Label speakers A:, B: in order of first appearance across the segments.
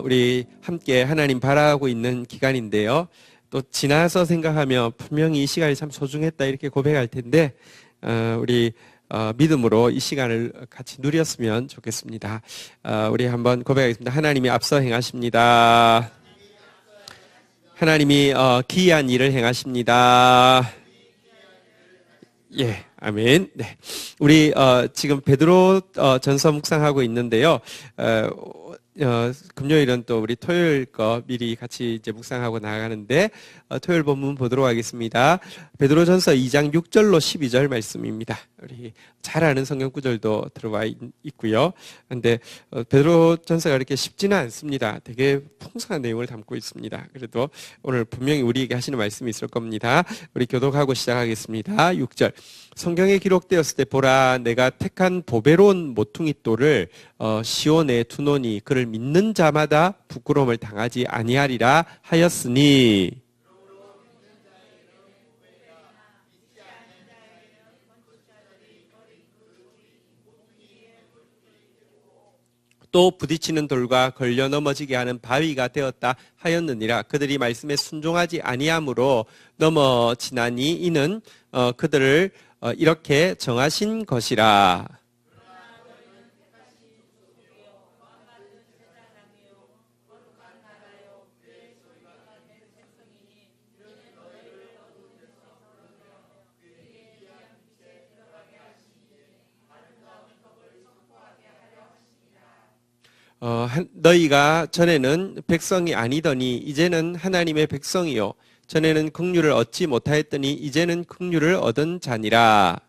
A: 우리 함께 하나님 바라고 있는 기간인데요. 또 지나서 생각하면 분명히 이 시간이 참 소중했다 이렇게 고백할 텐데 우리 믿음으로 이 시간을 같이 누렸으면 좋겠습니다. 우리 한번 고백하겠습니다. 하나님이 앞서 행하십니다. 하나님이 기이한 일을 행하십니다. 예, 아멘. 네, 우리 지금 베드로 전서 묵상하고 있는데요. 금요일은 또 우리 토요일 거 미리 같이 이제 묵상하고 나가는데 토요일 본문 보도록 하겠습니다. 베드로전서 2장 6절로 12절 말씀입니다. 우리 잘 아는 성경 구절도 들어와 있고요. 근데 베드로전서가 이렇게 쉽지는 않습니다. 되게 풍성한 내용을 담고 있습니다. 그래도 오늘 분명히 우리에게 하시는 말씀이 있을 겁니다. 우리 교독하고 시작하겠습니다. 6절. 성경에 기록되었을 때 보라 내가 택한 보배로운 모퉁이 돌을 시온에 두노니 그를 믿는 자마다 부끄러움을 당하지 아니하리라 하였으니 또 부딪히는 돌과 걸려 넘어지게 하는 바위가 되었다 하였느니라. 그들이 말씀에 순종하지 아니함으로 넘어지나니 이는 그들을 이렇게 정하신 것이라. 너희가 전에는 백성이 아니더니 이제는 하나님의 백성이요 전에는 긍휼을 얻지 못하였더니 이제는 긍휼을 얻은 자니라.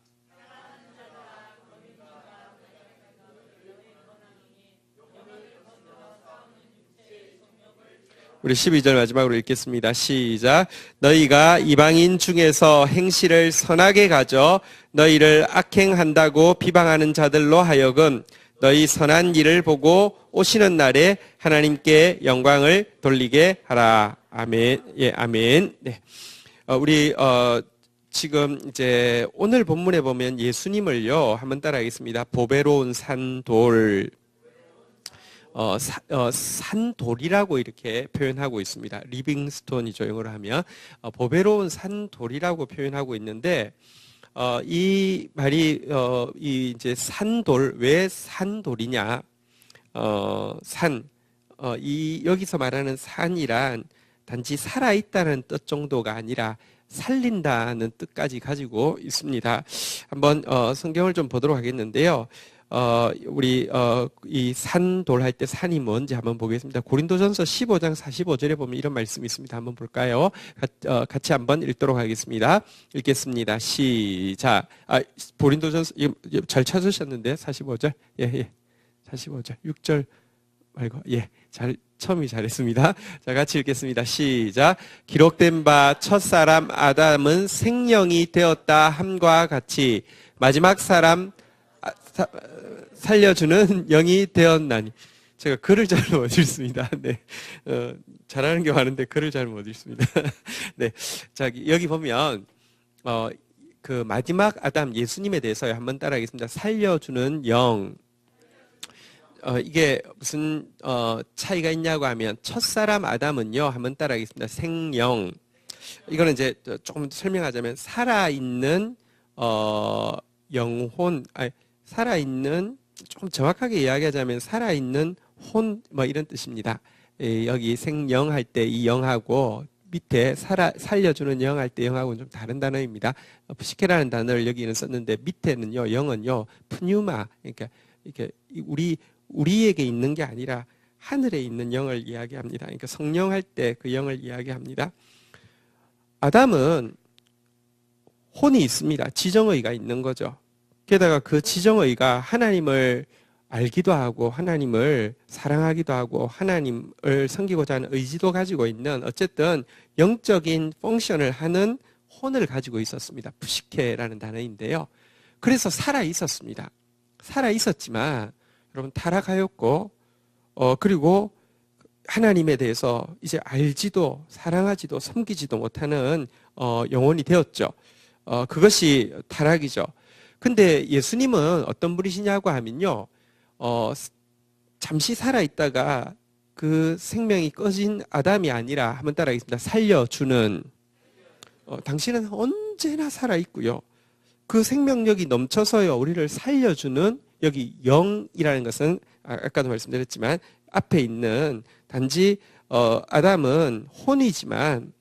A: 우리 12절 마지막으로 읽겠습니다. 시작. 너희가 이방인 중에서 행실을 선하게 가져 너희를 악행한다고 비방하는 자들로 하여금 너희 선한 일을 보고 오시는 날에 하나님께 영광을 돌리게 하라. 아멘. 예, 아멘. 네. 우리 지금 이제 오늘 본문에 보면 예수님을요 한번 따라하겠습니다. 보배로운 산돌, 산돌이라고 이렇게 표현하고 있습니다. 리빙스톤이죠 영어로 하면. 보배로운 산돌이라고 표현하고 있는데. 이 말이 이 이제 산돌, 왜 산돌이냐? 이 여기서 말하는 산이란 단지 살아 있다는 뜻 정도가 아니라 살린다는 뜻까지 가지고 있습니다. 한번 성경을 좀 보도록 하겠는데요. 우리 이 산돌 할 때 산이 뭔지 한번 보겠습니다. 고린도전서 15장 45절에 보면 이런 말씀이 있습니다. 한번 볼까요? 같이 한번 읽도록 하겠습니다. 읽겠습니다. 시작. 고린도전서 잘 찾으셨는데 45절. 예. 45절. 6절 말고 처음이 잘했습니다. 자, 같이 읽겠습니다. 시작. 기록된 바 첫사람 아담은 생령이 되었다 함과 같이 마지막 사람 살려주는 영이 되었나니. 제가 글을 잘 못 읽습니다. 네. 잘하는 게 많은데 글을 잘 못 읽습니다. 네. 자, 여기 보면, 그 마지막 아담 예수님에 대해서 한번 따라하겠습니다. 살려주는 영. 이게 무슨, 차이가 있냐고 하면, 첫사람 아담은요, 한번 따라하겠습니다. 생령. 이거는 이제 조금 설명하자면, 살아있는, 영혼, 살아있는, 조금 정확하게 이야기하자면 살아있는 혼, 이런 뜻입니다. 여기 생영 할 때 이 영하고 밑에 살려주는 영 할 때 영하고는 좀 다른 단어입니다. 푸시케라는 단어를 여기는 썼는데 밑에는요, 영은요, 푸뉴마, 그러니까 이렇게 우리에게 있는 게 아니라 하늘에 있는 영을 이야기합니다. 그러니까 성령 할 때 그 영을 이야기합니다. 아담은 혼이 있습니다. 지정의가 있는 거죠. 게다가 그 지정의가 하나님을 알기도 하고 하나님을 사랑하기도 하고 하나님을 섬기고자 하는 의지도 가지고 있는 어쨌든 영적인 펑션을 하는 혼을 가지고 있었습니다. 푸시케라는 단어인데요. 그래서 살아 있었습니다. 살아 있었지만 여러분 타락하였고 그리고 하나님에 대해서 이제 알지도 사랑하지도 섬기지도 못하는 영혼이 되었죠. 그것이 타락이죠. 근데 예수님은 어떤 분이시냐고 하면요, 잠시 살아있다가 그 생명이 꺼진 아담이 아니라 한번 따라하겠습니다. 살려주는. 당신은 언제나 살아있고요. 그 생명력이 넘쳐서요, 우리를 살려주는, 여기 영이라는 것은 아까도 말씀드렸지만 앞에 있는 단지 아담은 혼이지만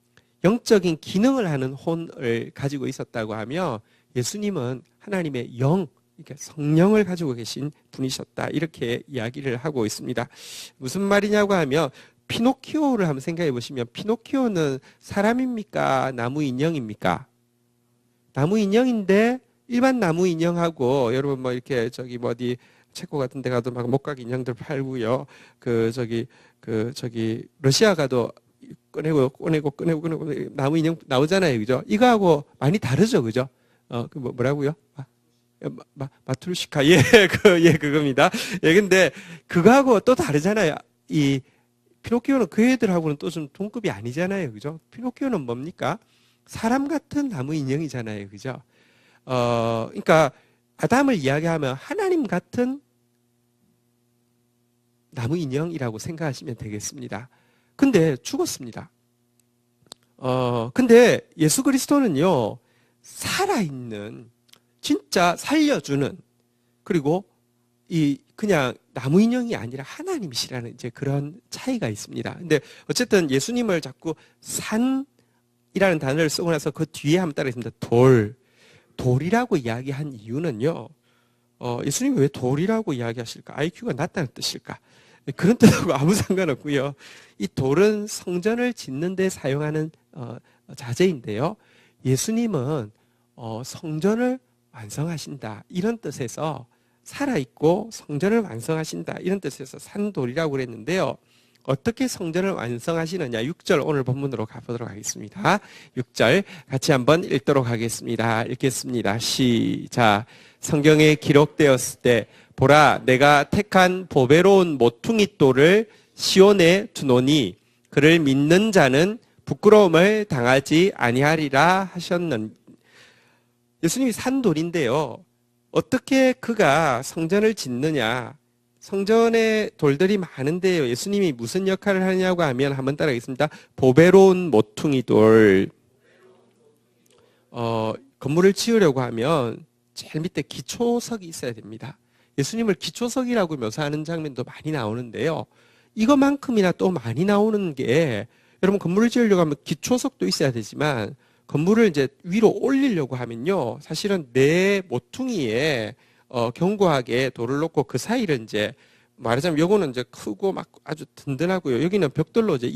A: 영적인 기능을 하는 혼을 가지고 있었다고 하며 예수님은 하나님의 영, 그러니까 성령을 가지고 계신 분이셨다, 이렇게 이야기를 하고 있습니다. 무슨 말이냐고 하면 피노키오를 한번 생각해 보시면 피노키오는 사람입니까? 나무 인형입니까? 나무 인형인데 일반 나무 인형하고 여러분 뭐 이렇게 저기 뭐 어디 체코 같은 데 가도 막 목각 인형들 팔고요. 그 저기 러시아 가도 꺼내고 나무 인형 나오잖아요. 그죠? 이거하고 많이 다르죠. 그죠? 그 뭐라고요? 마툴시카. 예, 그겁니다. 예, 근데 그거하고 또 다르잖아요. 이 피노키오는 그 애들하고는 또 좀 동급이 아니잖아요. 그죠? 피노키오는 뭡니까? 사람 같은 나무 인형이잖아요. 그죠? 그러니까 아담을 이야기하면 하나님 같은 나무 인형이라고 생각하시면 되겠습니다. 근데 죽었습니다. 근데 예수 그리스도는요, 살아있는, 진짜 살려주는, 그리고 그냥 나무 인형이 아니라 하나님이시라는 이제 그런 차이가 있습니다. 근데 어쨌든 예수님을 자꾸 산이라는 단어를 쓰고 나서 그 뒤에 한번 따라했습니다. 돌이라고 이야기한 이유는요, 예수님이 왜 돌이라고 이야기하실까? IQ가 낮다는 뜻일까? 그런 뜻하고 아무 상관없고요. 이 돌은 성전을 짓는 데 사용하는 자재인데요. 예수님은 성전을 완성하신다, 이런 뜻에서 살아있고 성전을 완성하신다, 이런 뜻에서 산돌이라고 그랬는데요. 어떻게 성전을 완성하시느냐, 6절 오늘 본문으로 가보도록 하겠습니다. 6절 같이 한번 읽도록 하겠습니다. 읽겠습니다. 시작. 성경에 기록되었을 때 보라, 내가 택한 보배로운 모퉁이 돌을 시온에 두노니 그를 믿는 자는 부끄러움을 당하지 아니하리라 하셨는. 예수님이 산돌인데요, 어떻게 그가 성전을 짓느냐, 성전에 돌들이 많은데요, 예수님이 무슨 역할을 하냐고 하면 한번 따라하겠습니다. 보배로운 모퉁이 돌. 건물을 지으려고 하면 제일 밑에 기초석이 있어야 됩니다. 예수님을 기초석이라고 묘사하는 장면도 많이 나오는데요, 이것만큼이나 또 많이 나오는 게, 여러분 건물을 지으려고 하면 기초석도 있어야 되지만 건물을 이제 위로 올리려고 하면요, 사실은 내 모퉁이에 견고하게 돌을 놓고 그 사이를 이제 말하자면 요거는 이제 크고 막 아주 든든하고요, 여기는 벽돌로 이제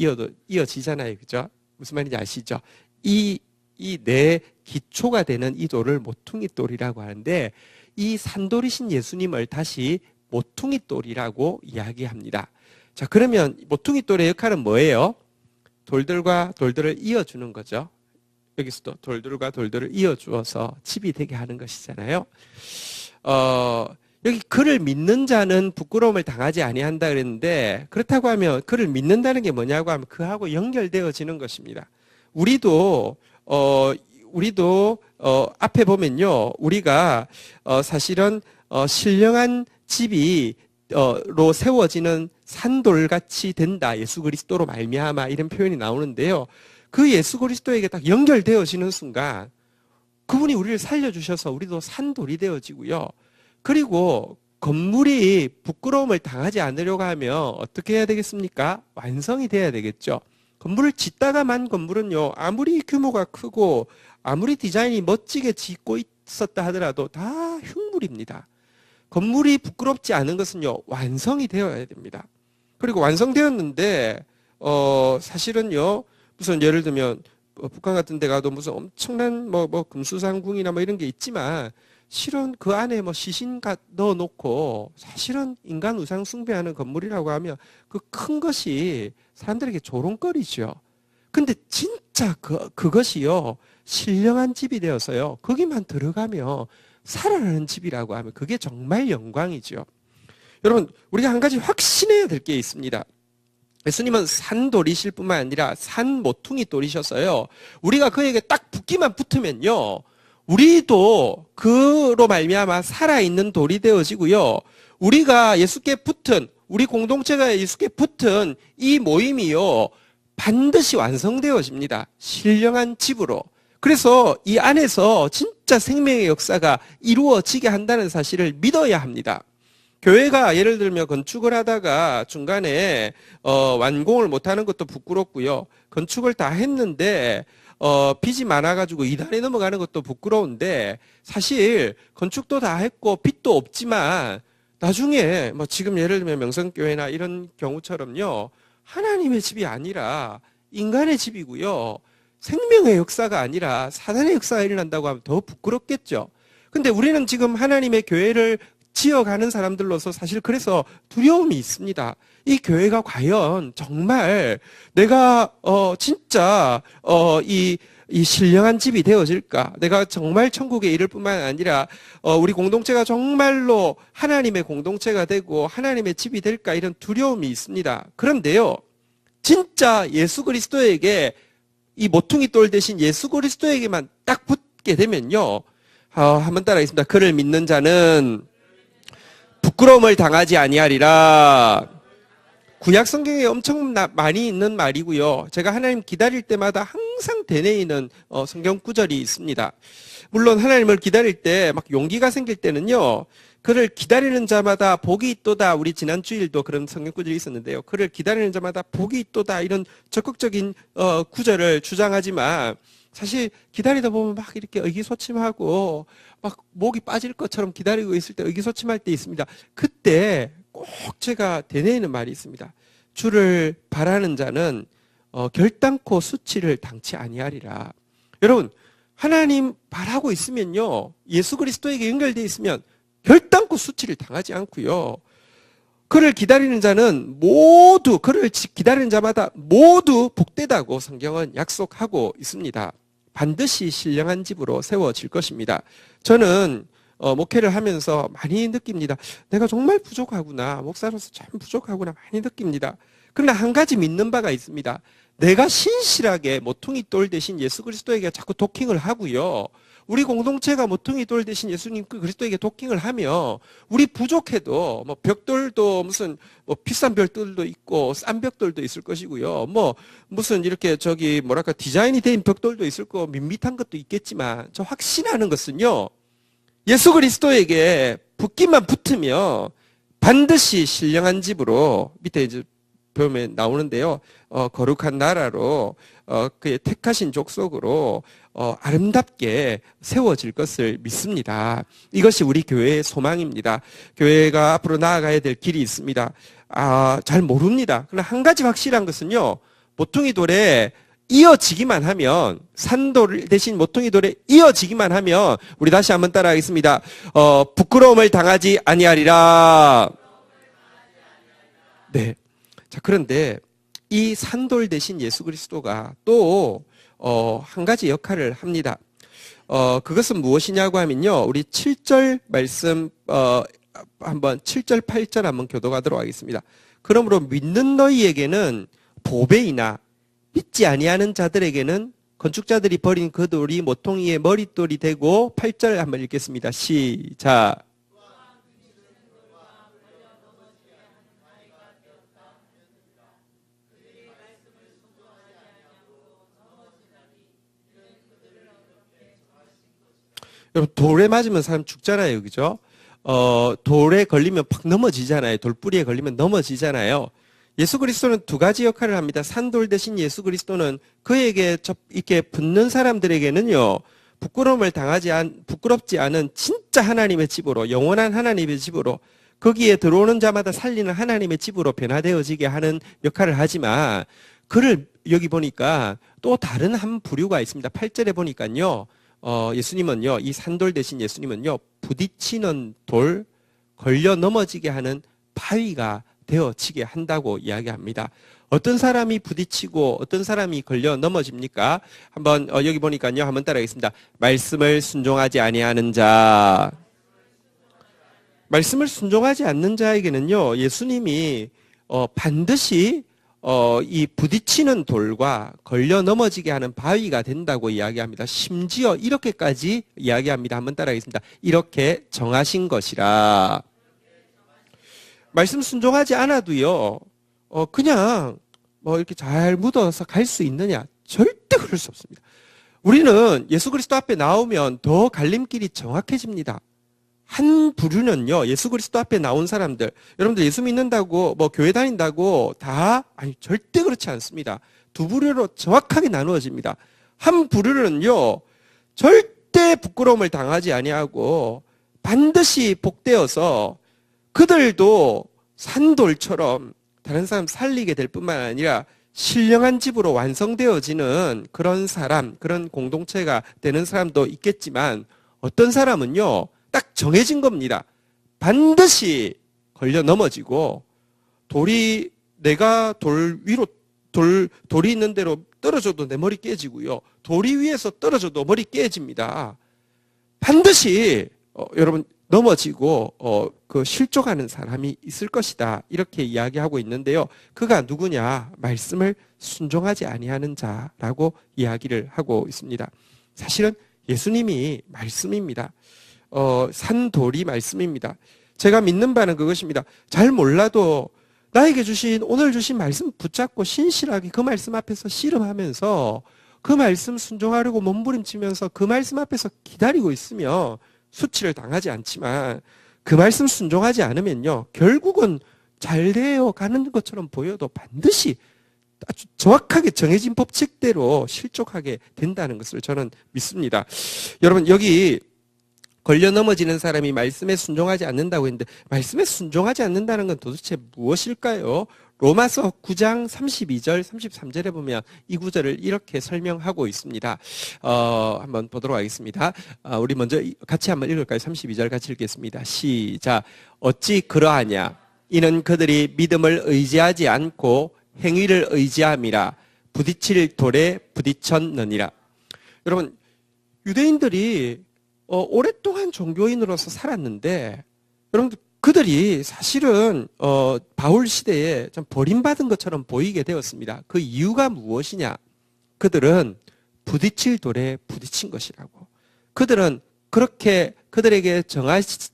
A: 이어지잖아요. 그죠? 무슨 말인지 아시죠? 이 내 기초가 되는 이 돌을 모퉁이 돌이라고 하는데, 이 산돌이신 예수님을 다시 모퉁이 돌이라고 이야기합니다. 자, 그러면 모퉁이 돌의 역할은 뭐예요? 돌들과 돌들을 이어주는 거죠. 여기서도 돌들과 돌들을 이어주어서 집이 되게 하는 것이잖아요. 여기 그를 믿는 자는 부끄러움을 당하지 아니한다 그랬는데, 그렇다고 하면 그를 믿는다는 게 뭐냐고 하면 그하고 연결되어지는 것입니다. 우리도 앞에 보면요, 우리가 사실은 신령한 집이 로 세워지는 산돌같이 된다, 예수 그리스도로 말미암아, 이런 표현이 나오는데요, 그 예수 그리스도에게 딱 연결되어지는 순간 그분이 우리를 살려주셔서 우리도 산돌이 되어지고요. 그리고 건물이 부끄러움을 당하지 않으려고 하면 어떻게 해야 되겠습니까? 완성이 돼야 되겠죠. 건물을 짓다가만 건물은요, 아무리 규모가 크고 아무리 디자인이 멋지게 짓고 있었다 하더라도 다 흉물입니다. 건물이 부끄럽지 않은 것은요, 완성이 되어야 됩니다. 그리고 완성되었는데 사실은요, 무슨 예를 들면 북한 같은 데 가도 무슨 엄청난 뭐 금수상궁이나 뭐 이런 게 있지만, 실은 그 안에 뭐 시신 넣어놓고 사실은 인간 우상 숭배하는 건물이라고 하면 그 큰 것이 사람들에게 조롱거리죠. 근데 진짜 그것이요, 신령한 집이 되어서요, 거기만 들어가면 살아나는 집이라고 하면 그게 정말 영광이죠. 여러분, 우리가 한 가지 확신해야 될 게 있습니다. 예수님은 산돌이실 뿐만 아니라 산 모퉁이 돌이셔서요, 우리가 그에게 딱 붙기만 붙으면요, 우리도 그로 말미암아 살아있는 돌이 되어지고요, 우리가 예수께 붙은 우리 공동체가 예수께 붙은 이 모임이요, 반드시 완성되어집니다. 신령한 집으로. 그래서 이 안에서 진짜 생명의 역사가 이루어지게 한다는 사실을 믿어야 합니다. 교회가 예를 들면 건축을 하다가 중간에 완공을 못하는 것도 부끄럽고요. 건축을 다 했는데 빚이 많아가지고 이단에 넘어가는 것도 부끄러운데, 사실 건축도 다 했고 빚도 없지만 나중에 뭐 지금 예를 들면 명성교회나 이런 경우처럼요, 하나님의 집이 아니라 인간의 집이고요, 생명의 역사가 아니라 사단의 역사가 일어난다고 하면 더 부끄럽겠죠. 근데 우리는 지금 하나님의 교회를 지어가는 사람들로서 사실 그래서 두려움이 있습니다. 이 교회가 과연 정말 내가 진짜 이 신령한 집이 되어질까? 내가 정말 천국에 이를 뿐만 아니라 우리 공동체가 정말로 하나님의 공동체가 되고 하나님의 집이 될까? 이런 두려움이 있습니다. 그런데요, 진짜 예수 그리스도에게, 이 모퉁이 돌 대신 예수 그리스도에게만 딱 붙게 되면요, 한번 따라하겠습니다. 그를 믿는 자는 부끄러움을 당하지 아니하리라. 구약 성경에 엄청 많이 있는 말이고요. 제가 하나님 기다릴 때마다 항상 되뇌이는 성경 구절이 있습니다. 물론 하나님을 기다릴 때 막 용기가 생길 때는요, 그를 기다리는 자마다 복이 있도다. 우리 지난 주일도 그런 성경 구절이 있었는데요. 그를 기다리는 자마다 복이 있도다. 이런 적극적인 구절을 주장하지만, 사실 기다리다 보면 막 이렇게 의기소침하고 막 목이 빠질 것처럼 기다리고 있을 때 의기소침할 때 있습니다. 그때 꼭 제가 되뇌이는 말이 있습니다. 주를 바라는 자는 결단코 수치를 당치 아니하리라. 여러분, 하나님 바라고 있으면요, 예수 그리스도에게 연결되어 있으면 결단코 수치를 당하지 않고요, 그를 기다리는 자는 모두, 그를 기다리는 자마다 모두 복되다고 성경은 약속하고 있습니다. 반드시 신령한 집으로 세워질 것입니다. 저는 목회를 하면서 많이 느낍니다. 내가 정말 부족하구나. 목사로서 참 부족하구나. 많이 느낍니다. 그러나 한 가지 믿는 바가 있습니다. 내가 신실하게 모퉁이 돌 대신 예수 그리스도에게 자꾸 도킹을 하고요, 우리 공동체가 모퉁이 돌 대신 예수님 그리스도에게 도킹을 하며, 우리 부족해도 뭐 벽돌도 무슨 뭐 비싼 벽돌도 있고 싼 벽돌도 있을 것이고요, 뭐 무슨 이렇게 뭐랄까 디자인이 된 벽돌도 있을 거고 밋밋한 것도 있겠지만, 저 확신하는 것은요, 예수 그리스도에게 붙기만 붙으면 반드시 신령한 집으로, 밑에 이제 보면 나오는데요, 거룩한 나라로 그의 택하신 족속으로 아름답게 세워질 것을 믿습니다. 이것이 우리 교회의 소망입니다. 교회가 앞으로 나아가야 될 길이 있습니다. 잘 모릅니다. 그러나 한 가지 확실한 것은요, 모퉁이 돌에 이어지기만 하면, 산돌 대신 모퉁이 돌에 이어지기만 하면, 우리 다시 한번 따라하겠습니다. 부끄러움을 당하지 아니하리라. 네. 자, 그런데 이 산돌 대신 예수 그리스도가 또 한 가지 역할을 합니다. 그것은 무엇이냐고 하면요, 우리 7절 말씀 한번 7절 8절 한번 교독하도록 하겠습니다. 그러므로 믿는 너희에게는 보배이나 믿지 아니하는 자들에게는 건축자들이 버린 그 돌이 모퉁이의 머릿돌이 되고, 8절 한번 읽겠습니다. 시작. 여러분, 돌에 맞으면 사람 죽잖아요, 그죠? 돌에 걸리면 팍 넘어지잖아요. 돌뿌리에 걸리면 넘어지잖아요. 예수 그리스도는 두 가지 역할을 합니다. 산돌 대신 예수 그리스도는 그에게 이렇게 붙는 사람들에게는요, 부끄럽지 않은 진짜 하나님의 집으로, 영원한 하나님의 집으로, 거기에 들어오는 자마다 살리는 하나님의 집으로 변화되어지게 하는 역할을 하지만, 그를 여기 보니까 또 다른 한 부류가 있습니다. 8절에 보니까요, 예수님은요, 이 산돌 대신 예수님은요, 부딪히는 돌, 걸려 넘어지게 하는 바위가 되어지게 한다고 이야기합니다. 어떤 사람이 부딪히고 어떤 사람이 걸려 넘어집니까? 한번 여기 보니까요, 한번 따라하겠습니다. 말씀을 순종하지 아니하는 자. 말씀을 순종하지 않는 자에게는요, 예수님이 반드시 이 부딪히는 돌과 걸려 넘어지게 하는 바위가 된다고 이야기합니다. 심지어 이렇게까지 이야기합니다. 한번 따라하겠습니다. 이렇게 정하신 것이라. 말씀 순종하지 않아도요, 그냥 뭐 이렇게 잘 묻어서 갈 수 있느냐? 절대 그럴 수 없습니다. 우리는 예수 그리스도 앞에 나오면 더 갈림길이 정확해집니다. 한 부류는요, 예수 그리스도 앞에 나온 사람들, 여러분들 예수 믿는다고, 뭐 교회 다닌다고 아니, 절대 그렇지 않습니다. 두 부류로 정확하게 나누어집니다. 한 부류는요, 절대 부끄러움을 당하지 아니하고 반드시 복되어서 그들도 산돌처럼 다른 사람 살리게 될 뿐만 아니라 신령한 집으로 완성되어지는 그런 사람, 그런 공동체가 되는 사람도 있겠지만 어떤 사람은요, 딱 정해진 겁니다. 반드시 걸려 넘어지고 내가 돌 위로 돌이 있는 대로 떨어져도 내 머리 깨지고요. 돌이 위에서 떨어져도 머리 깨집니다. 반드시 여러분 넘어지고 그 실족하는 사람이 있을 것이다. 이렇게 이야기하고 있는데요. 그가 누구냐? 말씀을 순종하지 아니하는 자라고 이야기를 하고 있습니다. 사실은 예수님이 말씀입니다. 산돌이 말씀입니다. 제가 믿는 바는 그것입니다. 잘 몰라도 나에게 오늘 주신 말씀 붙잡고 신실하게 그 말씀 앞에서 씨름하면서 그 말씀 순종하려고 몸부림치면서 그 말씀 앞에서 기다리고 있으며 수치를 당하지 않지만 그 말씀 순종하지 않으면요, 결국은 잘 되어 가는 것처럼 보여도 반드시 아주 정확하게 정해진 법칙대로 실족하게 된다는 것을 저는 믿습니다. 여러분, 여기 걸려 넘어지는 사람이 말씀에 순종하지 않는다고 했는데 말씀에 순종하지 않는다는 건 도대체 무엇일까요? 로마서 9장 32절, 33절에 보면 이 구절을 이렇게 설명하고 있습니다. 한번 보도록 하겠습니다. 우리 먼저 같이 한번 읽을까요? 32절 같이 읽겠습니다. 시작. 어찌 그러하냐? 이는 그들이 믿음을 의지하지 않고 행위를 의지함이라 부딪힐 돌에 부딪혔느니라. 여러분, 유대인들이 오랫동안 종교인으로서 살았는데 여러분들 그들이 사실은 바울 시대에 좀 버림받은 것처럼 보이게 되었습니다. 그 이유가 무엇이냐? 그들은 부딪힐 돌에 부딪힌 것이라고. 그들은 그렇게 그들에게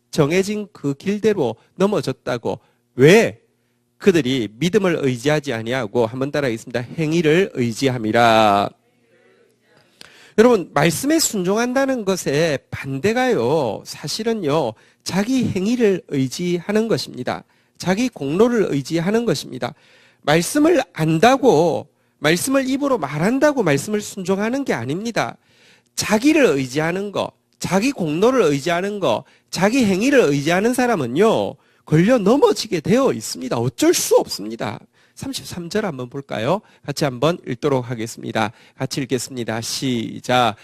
A: 정해진 그 길대로 넘어졌다고. 왜? 그들이 믿음을 의지하지 아니하고, 한번 따라하겠습니다. 행위를 의지함이라. 여러분, 말씀에 순종한다는 것의 반대가요, 사실은요, 자기 행위를 의지하는 것입니다. 자기 공로를 의지하는 것입니다. 말씀을 안다고, 말씀을 입으로 말한다고 말씀을 순종하는 게 아닙니다. 자기를 의지하는 거, 자기 공로를 의지하는 거, 자기 행위를 의지하는 사람은요, 걸려 넘어지게 되어 있습니다. 어쩔 수 없습니다. 33절 한번 볼까요? 같이 한번 읽도록 하겠습니다. 같이 읽겠습니다. 시작.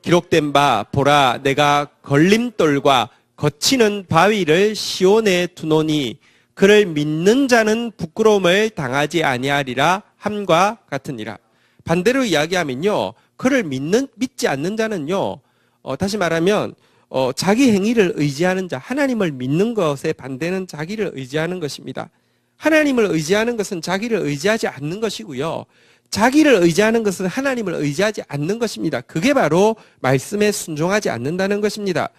A: 기록된 바 보라, 내가 걸림돌과 거치는 바위를 시온에 두노니 그를 믿는 자는 부끄러움을 당하지 아니하리라 함과 같으니라. 반대로 이야기하면요, 그를 믿지 않는 자는요, 다시 말하면 자기 행위를 의지하는 자, 하나님을 믿는 것의 반대는 자기를 의지하는 것입니다. 하나님을 의지하는 것은 자기를 의지하지 않는 것이고요. 자기를 의지하는 것은 하나님을 의지하지 않는 것입니다. 그게 바로 말씀에 순종하지 않는다는 것입니다.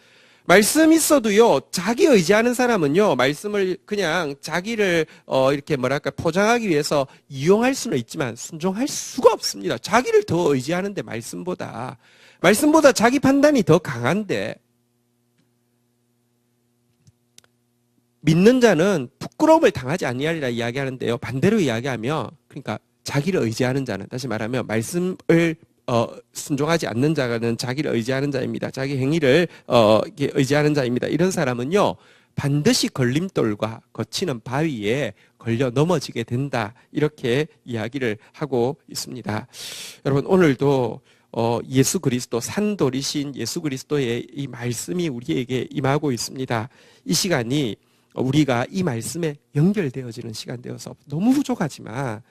A: 말씀 있어도요, 자기 의지하는 사람은요, 말씀을 그냥 자기를 이렇게 포장하기 위해서 이용할 수는 있지만 순종할 수가 없습니다. 자기를 더 의지하는데 말씀보다 자기 판단이 더 강한데, 믿는 자는 부끄러움을 당하지 아니하리라 이야기하는데요. 반대로 이야기하면, 그러니까 자기를 의지하는 자는, 다시 말하면 말씀을 순종하지 않는 자는 자기를 의지하는 자입니다. 자기 행위를 의지하는 자입니다. 이런 사람은요, 반드시 걸림돌과 거치는 바위에 걸려 넘어지게 된다. 이렇게 이야기를 하고 있습니다. 여러분, 오늘도 예수 그리스도, 산돌이신 예수 그리스도의 이 말씀이 우리에게 임하고 있습니다. 이 시간이 우리가 이 말씀에 연결되어지는 시간 되어서 너무 부족하지만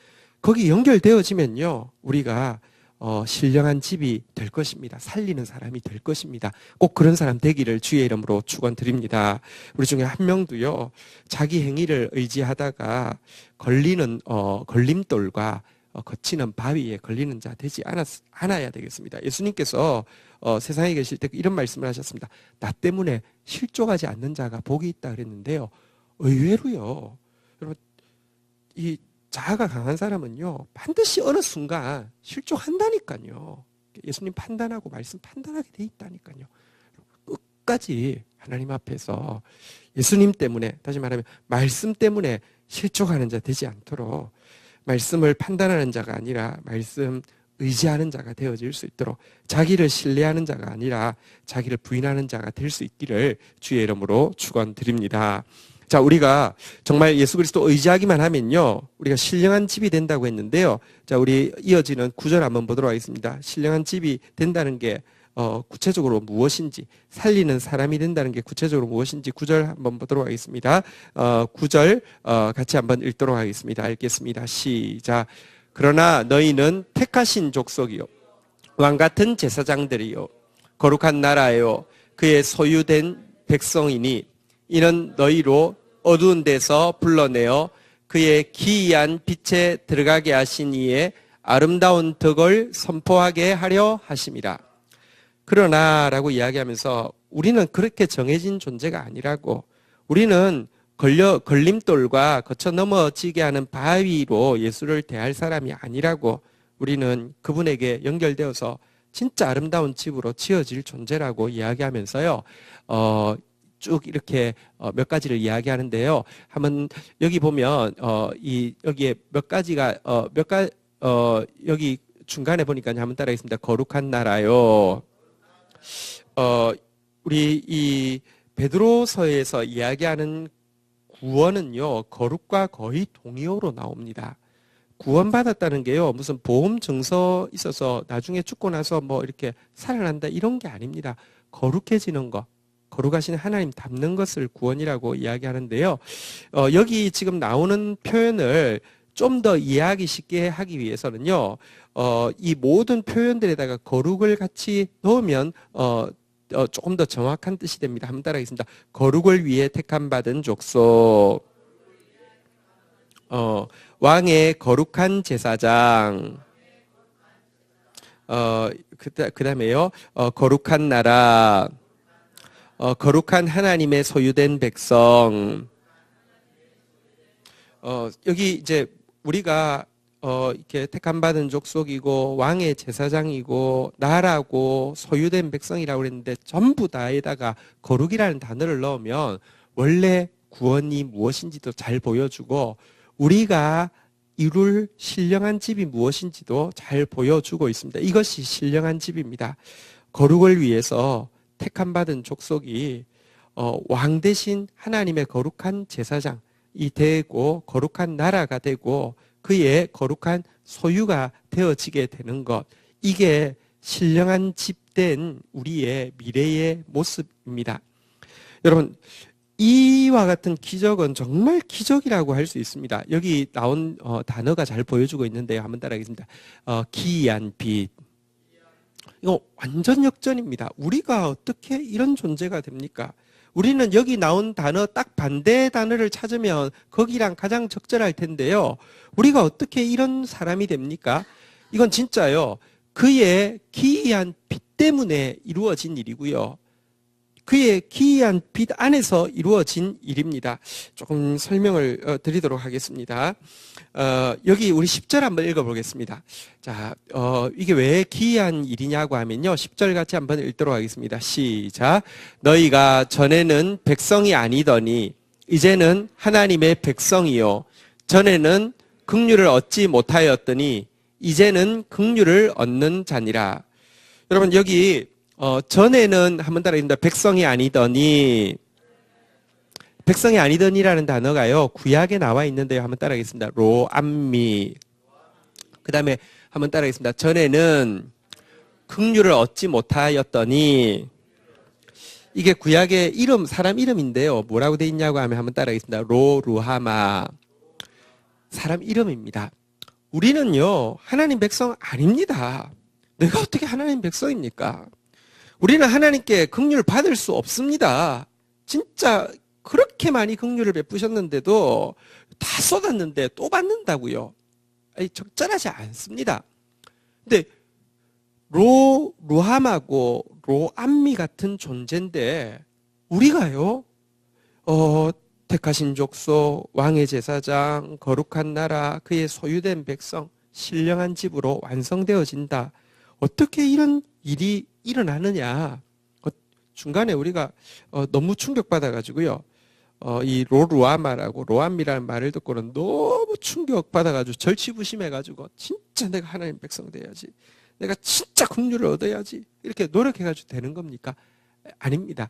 A: 거기 연결되어지면요, 우리가 신령한 집이 될 것입니다. 살리는 사람이 될 것입니다. 꼭 그런 사람 되기를 주의 이름으로 축원드립니다. 우리 중에 한 명도요, 자기 행위를 의지하다가 걸리는 걸림돌과 거치는 바위에 걸리는 자 되지 않아야 되겠습니다. 예수님께서 세상에 계실 때 이런 말씀을 하셨습니다. 나 때문에 실족하지 않는 자가 복이 있다 그랬는데요, 의외로요, 여러분, 이 자아가 강한 사람은요, 반드시 어느 순간 실족한다니까요. 예수님 판단하고 말씀 판단하게 돼 있다니까요. 끝까지 하나님 앞에서 예수님 때문에, 다시 말하면 말씀 때문에 실족하는 자 되지 않도록 말씀을 판단하는 자가 아니라 말씀 의지하는 자가 되어질 수 있도록 자기를 신뢰하는 자가 아니라 자기를 부인하는 자가 될 수 있기를 주의 이름으로 축원드립니다. 자, 우리가 정말 예수 그리스도 의지하기만 하면요, 우리가 신령한 집이 된다고 했는데요. 자, 우리 이어지는 9절 한번 보도록 하겠습니다. 신령한 집이 된다는 게 구체적으로 무엇인지, 살리는 사람이 된다는 게 구체적으로 무엇인지 9절 한번 보도록 하겠습니다. 9절 같이 한번 읽도록 하겠습니다. 읽겠습니다. 시작. 그러나 너희는 택하신 족속이요, 왕같은 제사장들이요, 거룩한 나라요, 그의 소유된 백성이니 이는 너희로 어두운 데서 불러내어 그의 기이한 빛에 들어가게 하신 이의 아름다운 덕을 선포하게 하려 하심이라. 그러나 라고 이야기하면서 우리는 그렇게 정해진 존재가 아니라고, 우리는 걸림돌과 거쳐 넘어지게 하는 바위로 예수를 대할 사람이 아니라고, 우리는 그분에게 연결되어서 진짜 아름다운 집으로 지어질 존재라고 이야기하면서요, 쭉 이렇게 몇 가지를 이야기하는데요. 한번 여기 보면 여기에 몇 가지가 여기 중간에 보니까 한번 따라하겠습니다. 거룩한 나라요. 우리 이 베드로서에서 이야기하는 구원은요, 거룩과 거의 동의어로 나옵니다. 구원받았다는 게요, 무슨 보험 증서 있어서 나중에 죽고 나서 뭐 이렇게 살아난다 이런 게 아닙니다. 거룩해지는 것, 거룩하신 하나님 닮는 것을 구원이라고 이야기하는데요. 여기 지금 나오는 표현을 좀 더 이해하기 쉽게 하기 위해서는요, 이 모든 표현들에다가 거룩을 같이 넣으면 조금 더 정확한 뜻이 됩니다. 한번 따라하겠습니다. 거룩을 위해 택함 받은 족속, 왕의 거룩한 제사장, 그 다음에요, 거룩한 나라, 거룩한 하나님의 소유된 백성. 여기 이제 우리가 이렇게 택함 받은 족속이고 왕의 제사장이고 나라고 소유된 백성이라고 그랬는데, 전부 다에다가 거룩이라는 단어를 넣으면 원래 구원이 무엇인지도 잘 보여주고 우리가 이룰 신령한 집이 무엇인지도 잘 보여주고 있습니다. 이것이 신령한 집입니다. 거룩을 위해서 택함 받은 족속이 왕 대신 하나님의 거룩한 제사장이 되고 거룩한 나라가 되고 그의 거룩한 소유가 되어지게 되는 것, 이게 신령한 집된 우리의 미래의 모습입니다. 여러분, 이와 같은 기적은 정말 기적이라고 할 수 있습니다. 여기 나온 단어가 잘 보여주고 있는데요. 한번 따라하겠습니다. 기이한 빛. 이거 완전 역전입니다. 우리가 어떻게 이런 존재가 됩니까? 우리는 여기 나온 단어 딱 반대 단어를 찾으면 거기랑 가장 적절할 텐데요. 우리가 어떻게 이런 사람이 됩니까? 이건 진짜요, 그의 기이한 빛 때문에 이루어진 일이고요, 그의 기이한 빛 안에서 이루어진 일입니다. 조금 설명을 드리도록 하겠습니다. 여기 우리 10절 한번 읽어보겠습니다. 자, 이게 왜 기이한 일이냐고 하면요, 10절 같이 한번 읽도록 하겠습니다. 시작. 너희가 전에는 백성이 아니더니 이제는 하나님의 백성이요, 전에는 긍휼을 얻지 못하였더니 이제는 긍휼을 얻는 자니라. 여러분, 여기 전에는 한번 따라합니다. 백성이 아니더니, 백성이 아니더니라는 단어가요, 구약에 나와 있는데요. 한번 따라하겠습니다. 로암미. 그 다음에 한번 따라하겠습니다. 전에는 긍휼을 얻지 못하였더니, 이게 구약의 이름, 사람 이름인데요. 뭐라고 돼 있냐고 하면 한번 따라하겠습니다. 로루하마. 사람 이름입니다. 우리는요, 하나님 백성 아닙니다. 내가 어떻게 하나님 백성입니까? 우리는 하나님께 긍휼을 받을 수 없습니다. 진짜 그렇게 많이 긍휼을 베푸셨는데도 다 쏟았는데 또 받는다고요? 아니, 적절하지 않습니다. 근데 로함하고 로암미 같은 존재인데 우리가요, 택하신 족속, 왕의 제사장, 거룩한 나라, 그의 소유된 백성, 신령한 집으로 완성되어진다. 어떻게 이런 일이 일어나느냐. 중간에 우리가 너무 충격받아가지고요. 이 로루아마라고 로암이라는 말을 듣고는 너무 충격받아가지고 절치부심해가지고 진짜 내가 하나님 백성 돼야지. 내가 진짜 긍휼을 얻어야지. 이렇게 노력해가지고 되는 겁니까? 아닙니다.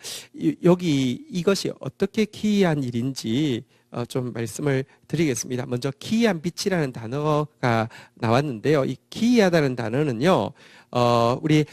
A: 여기 이것이 어떻게 기이한 일인지 좀 말씀을 드리겠습니다. 먼저 기이한 빛이라는 단어가 나왔는데요. 이 기이하다는 단어는요. 우리